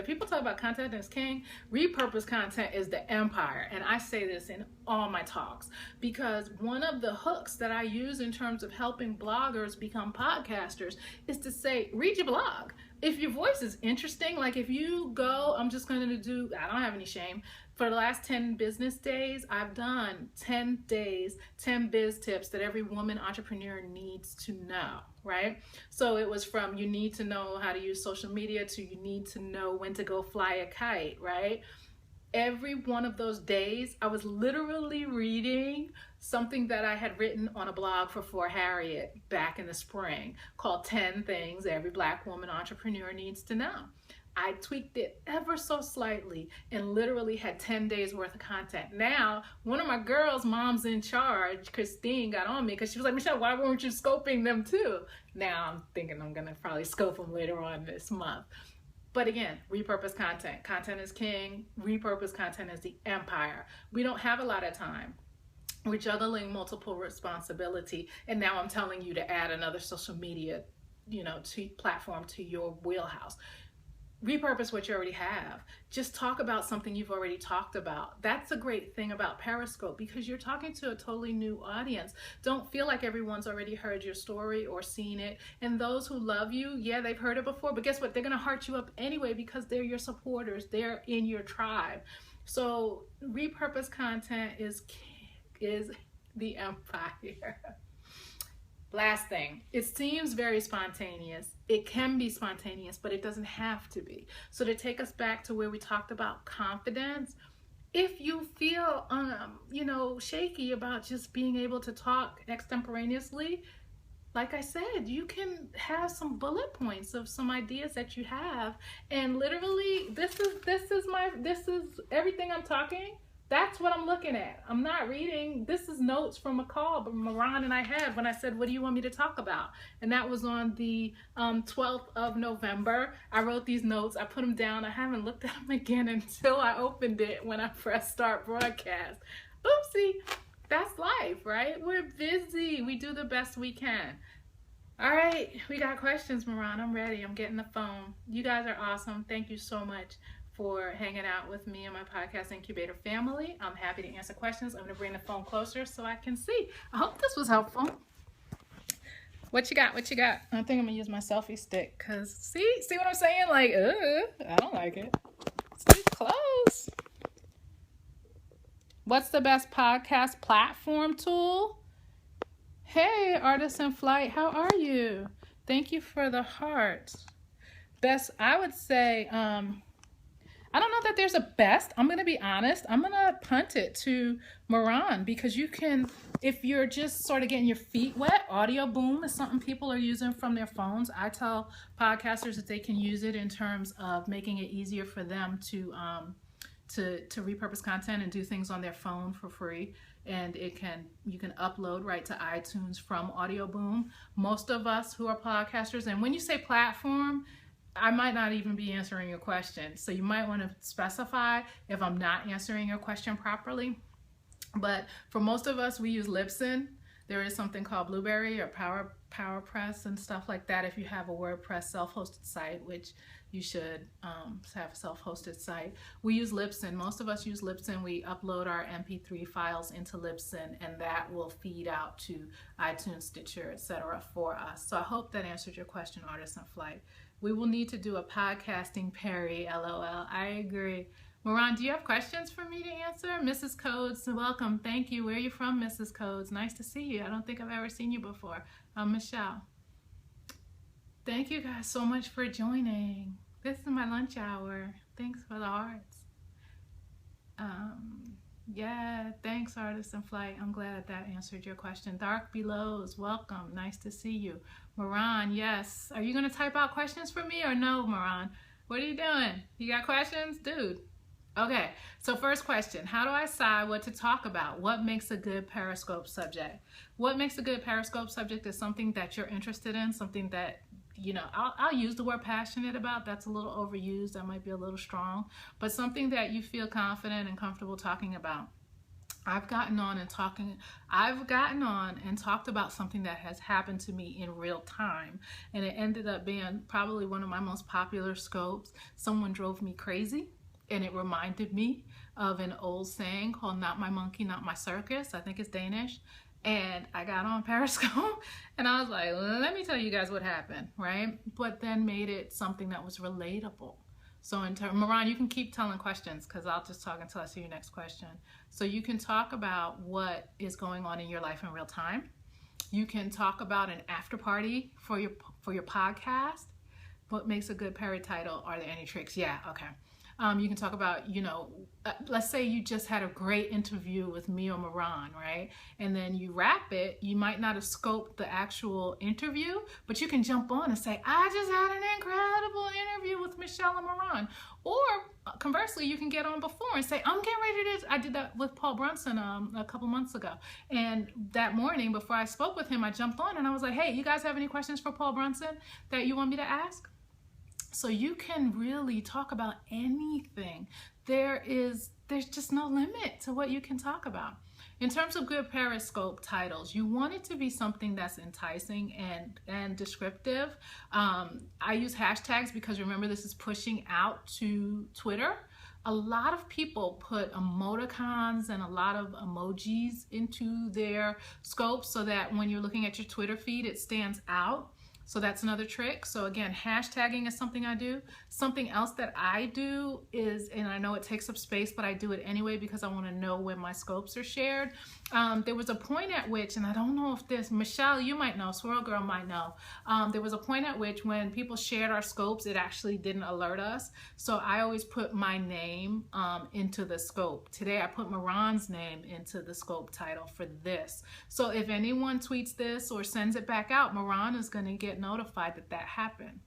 People talk about content as king. Repurpose content is the empire. And I say this in all my talks because one of the hooks that I use in terms of helping bloggers become podcasters is to say, read your blog. If your voice is interesting, like if you go, I don't have any shame. For the last 10 business days, I've done 10 days, 10 biz tips that every woman entrepreneur needs to know, right? So it was from you need to know how to use social media to you need to know when to go fly a kite, right? every one of those days, I was literally reading something that I had written on a blog for Harriet back in the spring called 10 Things Every Black Woman Entrepreneur Needs to Know. I tweaked it ever so slightly and literally had 10 days worth of content. Now, one of my girls, mom's in charge, Christine, got on me because she was like, Michelle, why weren't you scoping them too? Now I'm thinking I'm going to probably scope them later on this month. But again, repurpose content. Content is king. Repurpose content is the empire. We don't have a lot of time. We're juggling multiple responsibility. And now I'm telling you to add another social media, platform to your wheelhouse. Repurpose what you already have. Just talk about something you've already talked about. That's a great thing about Periscope because you're talking to a totally new audience. Don't feel like everyone's already heard your story or seen it. And those who love you, yeah, they've heard it before, but guess what? They're going to heart you up anyway because they're your supporters. They're in your tribe. So repurpose content is the empire. Last thing, it seems very spontaneous. It can be spontaneous, but it doesn't have to be. So to take us back to where we talked about confidence, if you feel, shaky about just being able to talk extemporaneously, like I said, you can have some bullet points of some ideas that you have. And literally, this is everything I'm talking. That's what I'm looking at. I'm not reading. This is notes from a call but Moran and I had when I said, what do you want me to talk about? And that was on the 12th of November. I wrote these notes. I put them down. I haven't looked at them again until I opened it when I pressed start broadcast. Oopsie. That's life, right? We're busy. We do the best we can. All right. We got questions, Moran. I'm ready. I'm getting the phone. You guys are awesome. Thank you so much for hanging out with me and my podcast incubator family. I'm happy to answer questions. I'm going to bring the phone closer so I can see. I hope this was helpful. What you got? I think I'm going to use my selfie stick because see what I'm saying? Like, I don't like it. It's too close. What's the best podcast platform tool? Hey, Artist in Flight, how are you? Thank you for the heart. Best, I would say, I don't know that there's a best. I'm going to be honest. I'm going to punt it to Moran because you can, if you're just sort of getting your feet wet, Audio Boom is something people are using from their phones. I tell podcasters that they can use it in terms of making it easier for them to repurpose content and do things on their phone for free. And you can upload right to iTunes from Audio Boom. Most of us who are podcasters, and when you say platform, I might not even be answering your question. So you might want to specify if I'm not answering your question properly. But for most of us, we use Libsyn. There is something called Blueberry or PowerPress and stuff like that if you have a WordPress self-hosted site, which you should have a self-hosted site. We use Libsyn. Most of us use Libsyn. We upload our MP3 files into Libsyn, and that will feed out to iTunes, Stitcher, etc. for us. So I hope that answered your question, Artist in Flight. We will need to do a podcasting Perry, LOL. I agree. Moran, do you have questions for me to answer? Mrs. Codes, welcome. Thank you. Where are you from, Mrs. Codes? Nice to see you. I don't think I've ever seen you before. I'm Michelle. Thank you guys so much for joining. This is my lunch hour. Thanks for the hearts. Yeah, thanks, Artist in Flight. I'm glad that answered your question. Dark Belows, welcome. Nice to see you. Moran, yes. Are you going to type out questions for me or no, Moran? What are you doing? You got questions? Dude. Okay, so first question. How do I decide what to talk about? What makes a good Periscope subject? What makes a good Periscope subject is something that you're interested in, something that, I'll use the word passionate about. That's a little overused. That might be a little strong. But something that you feel confident and comfortable talking about. I've gotten on and talked about something that has happened to me in real time. And it ended up being probably one of my most popular scopes. Someone drove me crazy. And it reminded me of an old saying called "Not my monkey, not my circus." I think it's Danish. And I got on Periscope and I was like, let me tell you guys what happened, right? But then made it something that was relatable. So Moran, you can keep telling questions because I'll just talk until I see your next question. So you can talk about what is going on in your life in real time. You can talk about an after party for your podcast. What makes a good Perry title? Are there any tricks? Yeah, okay. You can talk about, let's say you just had a great interview with me or Moran, right? And then you wrap it. You might not have scoped the actual interview, but you can jump on and say, I just had an incredible interview with Michelle and Moran. Or conversely, you can get on before and say, I'm getting ready to, I did that with Paul Brunson a couple months ago. And that morning before I spoke with him, I jumped on and I was like, hey, you guys have any questions for Paul Brunson that you want me to ask? So you can really talk about anything. There's just no limit to what you can talk about. In terms of good Periscope titles, you want it to be something that's enticing and descriptive. I use hashtags because remember, this is pushing out to Twitter. A lot of people put emoticons and a lot of emojis into their scope so that when you're looking at your Twitter feed, it stands out. So that's another trick. So again, hashtagging is something I do. Something else that I do is, and I know it takes up space, but I do it anyway because I want to know when my scopes are shared. There was a point at which, and I don't know if this, Michelle, you might know, Swirl Girl might know. There was a point at which when people shared our scopes, it actually didn't alert us. So I always put my name into the scope. Today I put Moran's name into the scope title for this. So if anyone tweets this or sends it back out, Moran is going to get notified that that happened.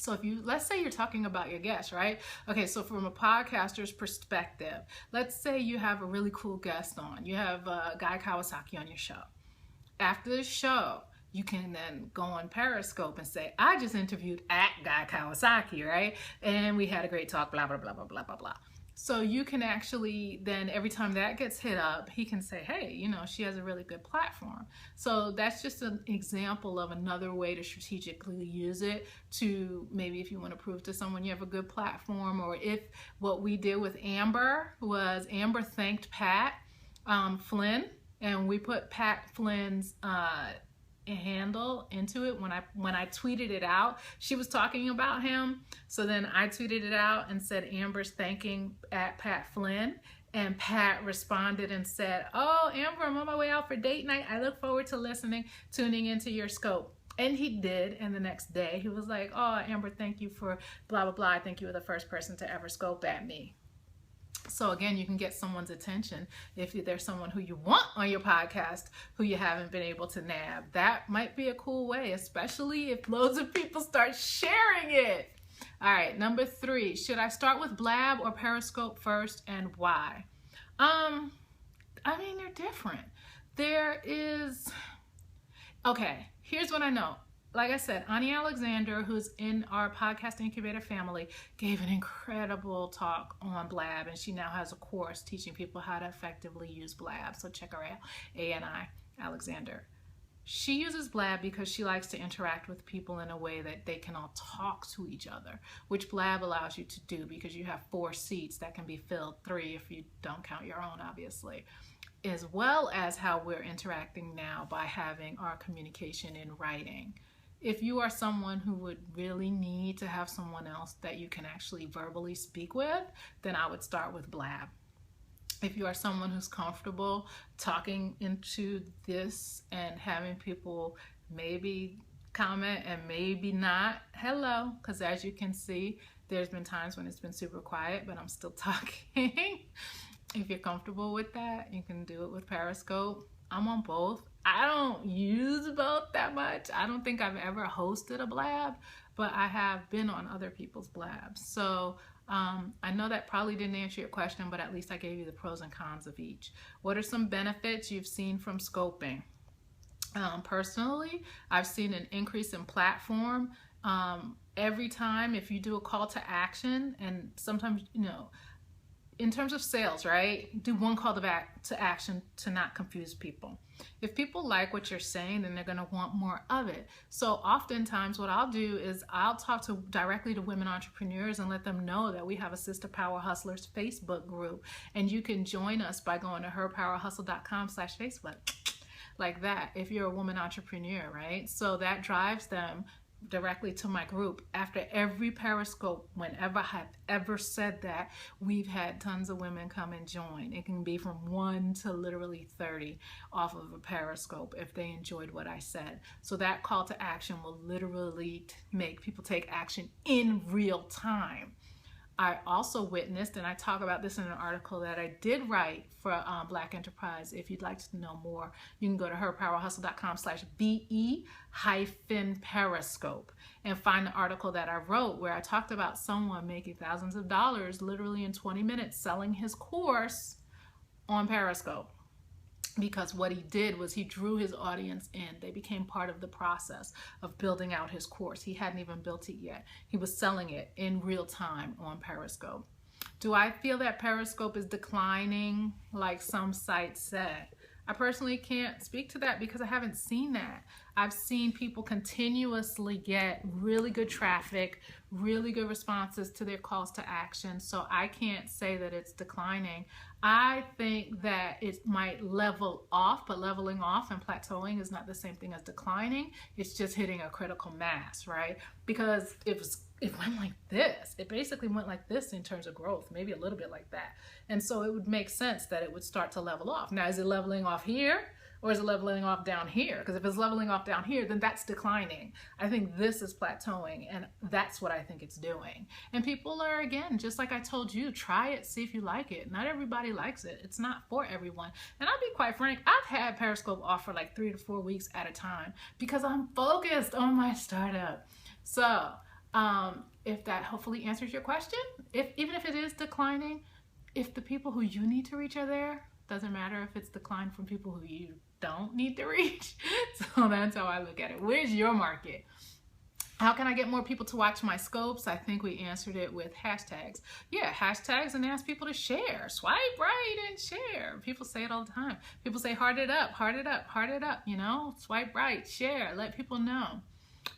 So if you, let's say you're talking about your guest, right? Okay, so from a podcaster's perspective, let's say you have a really cool guest on. You have Guy Kawasaki on your show. After the show, you can then go on Periscope and say, I just interviewed at Guy Kawasaki, right? And we had a great talk, blah, blah, blah, blah, blah, blah, blah. So you can actually then, every time that gets hit up, he can say, hey, she has a really good platform. So that's just an example of another way to strategically use it to maybe if you want to prove to someone you have a good platform, or if what we did with Amber was Amber thanked Pat Flynn, and we put Pat Flynn's handle into it when I tweeted it out. She was talking about him, so then I tweeted it out and said Amber's thanking at Pat Flynn, and Pat responded and said, oh, Amber, I'm on my way out for date night. I look forward to tuning into your scope. And he did, and the next day he was like, oh, Amber, thank you for blah blah blah. I think you were the first person to ever scope at me. So again, you can get someone's attention if there's someone who you want on your podcast who you haven't been able to nab. That might be a cool way, especially if loads of people start sharing it. All right, number 3, should I start with Blab or Periscope first, and why? I mean, they're different. Okay, here's what I know. Like I said, Ani Alexander, who's in our podcast incubator family, gave an incredible talk on Blab, and she now has a course teaching people how to effectively use Blab. So check her out, Ani Alexander. She uses Blab because she likes to interact with people in a way that they can all talk to each other, which Blab allows you to do because you have 4 seats that can be filled, 3 if you don't count your own, obviously, as well as how we're interacting now by having our communication in writing. If you are someone who would really need to have someone else that you can actually verbally speak with, then I would start with Blab. If you are someone who's comfortable talking into this and having people maybe comment and maybe not, hello, because as you can see, there's been times when it's been super quiet, but I'm still talking. If you're comfortable with that, you can do it with Periscope. I'm on both. I don't use both that much. I don't think I've ever hosted a Blab, but I have been on other people's Blabs. So I know that probably didn't answer your question, but at least I gave you the pros and cons of each. What are some benefits you've seen from scoping? Personally, I've seen an increase in platform. Every time if you do a call to action, and sometimes, in terms of sales, right? Do one call to action to not confuse people. If people like what you're saying, then they're going to want more of it. So oftentimes what I'll do is I'll talk directly to women entrepreneurs and let them know that we have a Sister Power Hustlers Facebook group. And you can join us by going to herpowerhustle.com/Facebook, like that, if you're a woman entrepreneur, right? So that drives them directly to my group. After every Periscope, whenever I've ever said that, we've had tons of women come and join. It can be from 1 to literally 30 off of a Periscope if they enjoyed what I said. So that call to action will literally make people take action in real time. I also witnessed, and I talk about this in an article that I did write for Black Enterprise. If you'd like to know more, you can go to herpowerhustle.com/BE-Periscope and find the article that I wrote where I talked about someone making thousands of dollars literally in 20 minutes selling his course on Periscope. Because what he did was he drew his audience in. They became part of the process of building out his course. He hadn't even built it yet. He was selling it in real time on Periscope. Do I feel that Periscope is declining like some sites said? I personally can't speak to that because I haven't seen that. I've seen people continuously get really good traffic, really good responses to their calls to action. So I can't say that it's declining. I think that it might level off, but leveling off and plateauing is not the same thing as declining. It's just hitting a critical mass, right? Because it went like this. It basically went like this in terms of growth, maybe a little bit like that. And so it would make sense that it would start to level off. Now, is it leveling off here? Or is it leveling off down here? Because if it's leveling off down here, then that's declining. I think this is plateauing, and that's what I think it's doing. And people are, again, just like I told you, try it, see if you like it. Not everybody likes it. It's not for everyone. And I'll be quite frank, I've had Periscope off for like 3 to 4 weeks at a time because I'm focused on my startup. So if that hopefully answers your question, even if it is declining, if the people who you need to reach are there, doesn't matter if it's declined from people who you don't need to reach. So that's how I look at it. Where's your market? How can I get more people to watch my scopes? I think we answered it with hashtags. Yeah, hashtags, and ask people to share. Swipe right and share. People say it all the time. People say heart it up, heart it up, heart it up, you know? Swipe right, share, let people know.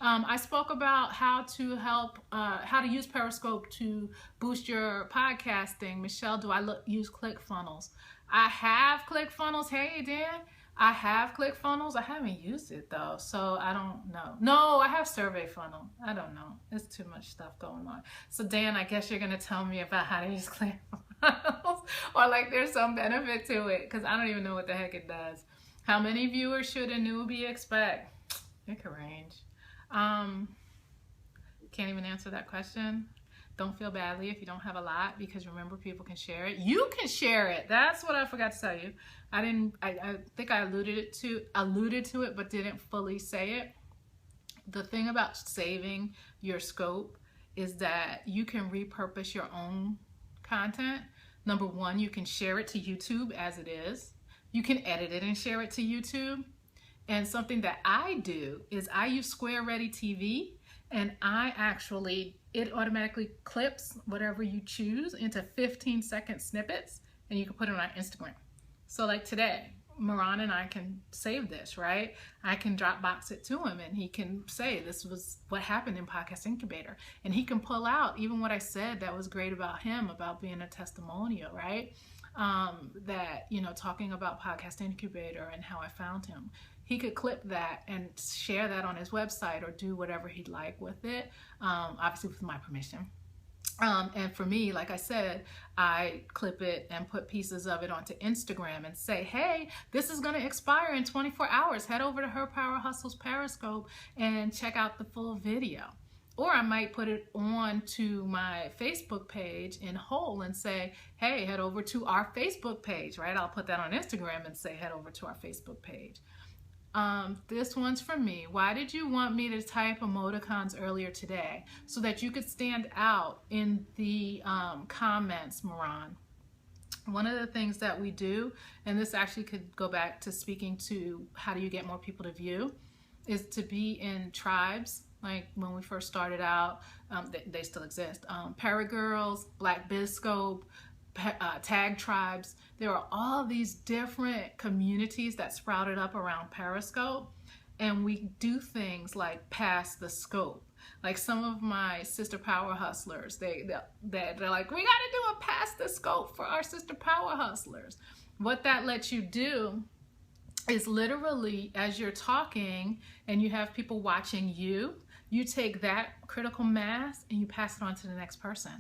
I spoke about how to use Periscope to boost your podcasting. Michelle, do I use ClickFunnels? I have ClickFunnels. Hey, Dan. I have ClickFunnels. I haven't used it though, so I don't know. No, I have SurveyFunnel. I don't know. There's too much stuff going on. So Dan, I guess you're gonna tell me about how to use ClickFunnels, or like there's some benefit to it, because I don't even know what the heck it does. How many viewers should a newbie expect? It can range. Can't even answer that question. Don't feel badly if you don't have a lot, because remember, people can share it. You can share it. That's what I forgot to tell you. I think I alluded to it, but didn't fully say it. The thing about saving your scope is that you can repurpose your own content. Number one, you can share it to YouTube as it is. You can edit it and share it to YouTube. And something that I do is I use Square Ready TV, and it automatically clips whatever you choose into 15-second snippets, and you can put it on Instagram. So like today, Moran and I can save this, right? I can Dropbox it to him, and he can say, this was what happened in Podcast Incubator. And he can pull out even what I said that was great about him, about being a testimonial, right? That, you know, talking about Podcast Incubator and how I found him. He could clip that and share that on his website or do whatever he'd like with it, obviously with my permission. And for me, like I said, I clip it and put pieces of it onto Instagram and say, hey, this is going to expire in 24 hours. Head over to Her Power Hustle's Periscope and check out the full video. Or I might put it on to my Facebook page in whole and say, hey, head over to our Facebook page, right? I'll put that on Instagram and say, head over to our Facebook page. This one's from me. Why did you want me to type emoticons earlier today? So that you could stand out in the comments, Moran. One of the things that we do, and this actually could go back to speaking to how do you get more people to view, is to be in tribes. Like when we first started out, they still exist. Paragirls, Black Bizscope, Tag Tribes. There are all these different communities that sprouted up around Periscope, and we do things like pass the scope. Like some of my sister power hustlers, they're like, we got to do a pass the scope for our sister power hustlers. What that lets you do is literally, as you're talking and you have people watching you, you take that critical mass and you pass it on to the next person.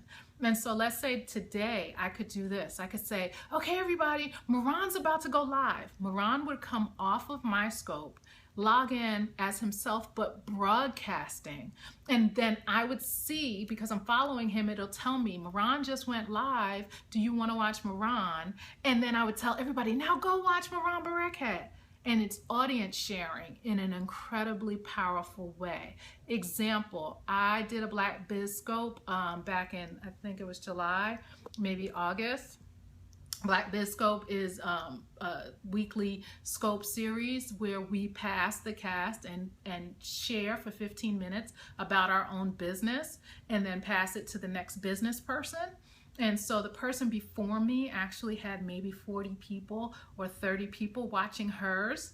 And so let's say today I could do this. I could say, okay, everybody, Moran's about to go live. Moran would come off of my scope log in as himself, but broadcasting. And then I would see, because I'm following him, it'll tell me, Moran just went live. Do you want to watch Moran? And then I would tell everybody, now go watch Moran Bareket. And it's audience sharing in an incredibly powerful way. Example, I did a Black Periscope back in, I think it was July, maybe August. Black Periscope is a weekly scope series where we pass the cast and share for 15 minutes about our own business and then pass it to the next business person. And so the person before me actually had maybe 40 people or 30 people watching hers.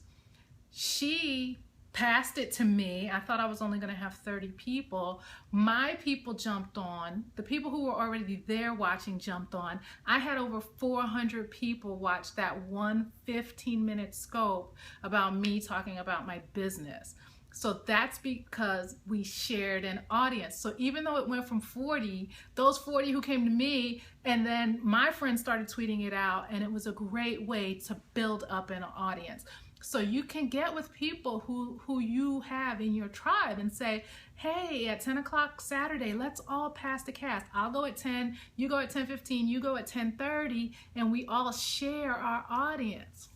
She passed it to me. I thought I was only going to have 30 people. My people jumped on. The people who were already there watching jumped on. I had over 400 people watch that one 15-minute scope about me talking about my business. So that's because we shared an audience. So even though it went from 40, those 40 who came to me, and then my friends started tweeting it out, and it was a great way to build up an audience. So you can get with people who you have in your tribe and say, hey, at 10 o'clock Saturday, let's all pass the cast. I'll go at 10, you go at 10:15, you go at 10:30, and we all share our audience.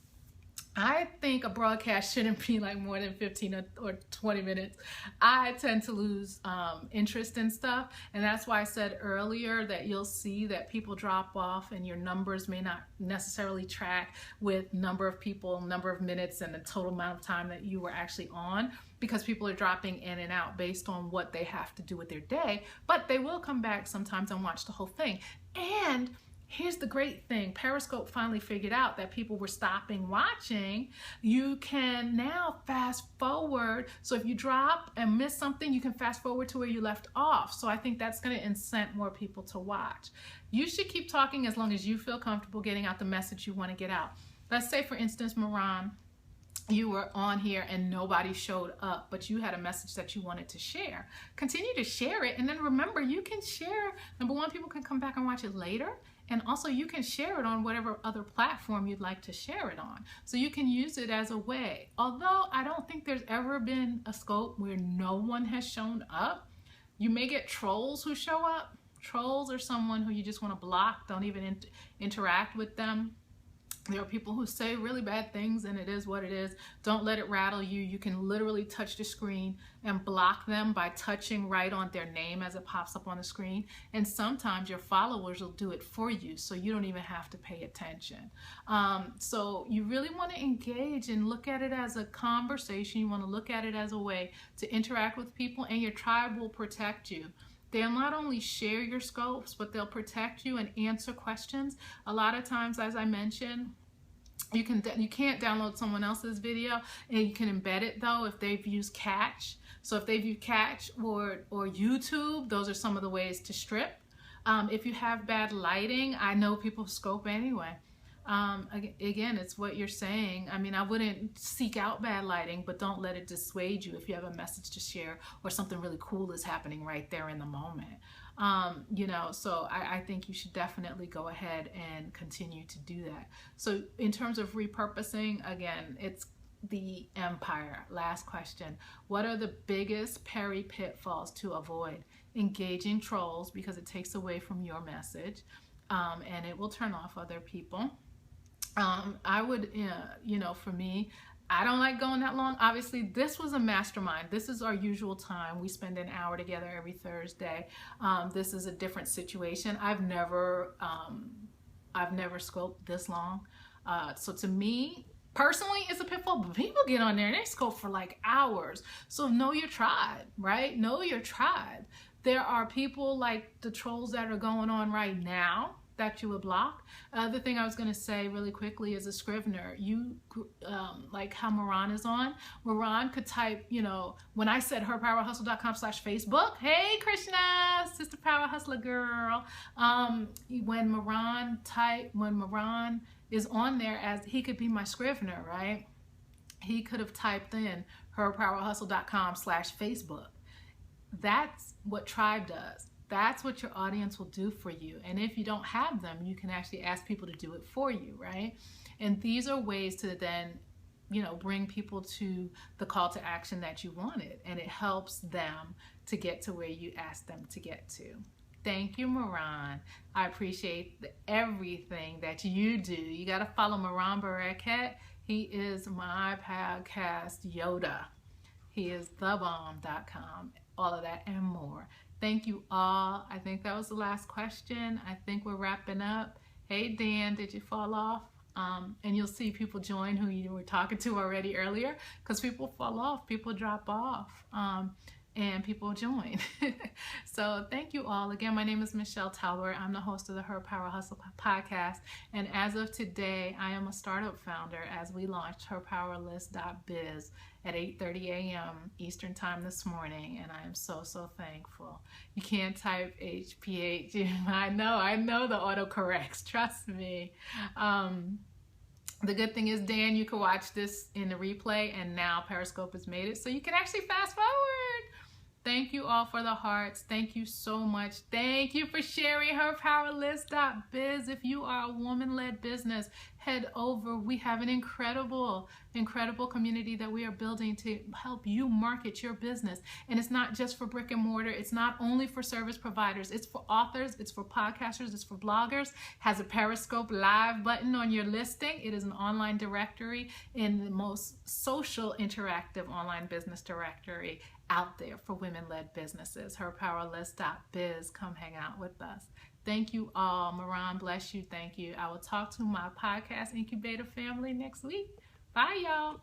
I think a broadcast shouldn't be like more than 15 or 20 minutes. I tend to lose interest in stuff, and that's why I said earlier that you'll see that people drop off and your numbers may not necessarily track with number of people, number of minutes, and the total amount of time that you were actually on, because people are dropping in and out based on what they have to do with their day, but they will come back sometimes and watch the whole thing. And here's the great thing. Periscope finally figured out that people were stopping watching. You can now fast forward. So if you drop and miss something, you can fast forward to where you left off. So I think that's going to incent more people to watch. You should keep talking as long as you feel comfortable getting out the message you want to get out. Let's say, for instance, Moran, you were on here and nobody showed up, but you had a message that you wanted to share. Continue to share it. And then remember, you can share. Number one, people can come back and watch it later. And also you can share it on whatever other platform you'd like to share it on. So you can use it as a way. Although I don't think there's ever been a scope where no one has shown up. You may get trolls who show up. Trolls are someone who you just want to block, don't even interact with them. There are people who say really bad things, and it is what it is. Don't let it rattle you. You can literally touch the screen and block them by touching right on their name as it pops up on the screen. And sometimes your followers will do it for you, so you don't even have to pay attention. So you really want to engage and look at it as a conversation. You want to look at it as a way to interact with people, and your tribe will protect you. They'll not only share your scopes, but they'll protect you and answer questions. A lot of times, as I mentioned, you can't download someone else's video, and you can embed it though if they've used Catch. So if they've used Catch or YouTube, those are some of the ways to strip. If you have bad lighting, I know people scope anyway. Again, it's what you're saying. I mean, I wouldn't seek out bad lighting, but don't let it dissuade you if you have a message to share or something really cool is happening right there in the moment. You know, so I think you should definitely go ahead and continue to do that. So in terms of repurposing, again, it's the empire. Last question. What are the biggest Perry pitfalls to avoid? Engaging trolls, because it takes away from your message, and it will turn off other people. I would, you know, for me, I don't like going that long. Obviously, this was a mastermind. This is our usual time. We spend an hour together every Thursday. This is a different situation. I've never scoped this long. So to me, personally, it's a pitfall, but people get on there and they scope for like hours. So know your tribe, right? Know your tribe. There are people like the trolls that are going on right now that you would block. The thing I was going to say really quickly is a Scrivener. You, like how Moran is on, Moran could type, you know, when I said herpowerhustle.com/Facebook, hey Krishna, Sister Power Hustler girl. When Moran is on there, as he could be my Scrivener, right? He could have typed in herpowerhustle.com/Facebook. That's what Tribe does. That's what your audience will do for you. And if you don't have them, you can actually ask people to do it for you, right? And these are ways to then bring people to the call to action that you wanted, and it helps them to get to where you asked them to get to. Thank you, Moran. I appreciate everything that you do. You got to follow Moran Bareket. He is my podcast Yoda. He is thebomb.com, all of that and more. Thank you all. I think that was the last question. I think we're wrapping up. Hey, Dan, did you fall off? And you'll see people join who you were talking to already earlier, because people fall off, people drop off, and people join. So thank you all. Again, my name is Michelle Talbert. I'm the host of the Her Power Hustle podcast. And as of today, I am a startup founder as we launched herpowerlist.biz at 8:30 a.m. Eastern time this morning. And I am so, so thankful. You can't type HPH. I know the autocorrects. Trust me. The good thing is, Dan, you can watch this in the replay, and now Periscope has made it so you can actually fast forward. Thank you all for the hearts. Thank you so much. Thank you for sharing herpowerlist.biz. If you are a woman-led business, head over. We have an incredible community that we are building to help you market your business. And it's not just for brick and mortar. It's not only for service providers. It's for authors. It's for podcasters. It's for bloggers. It has a Periscope live button on your listing. It is an online directory in the most social interactive online business directory out there for women-led businesses. herpowerlist.biz. Come hang out with us. Thank you all. Moran, bless you. Thank you. I will talk to my podcast incubator family next week. Bye, y'all.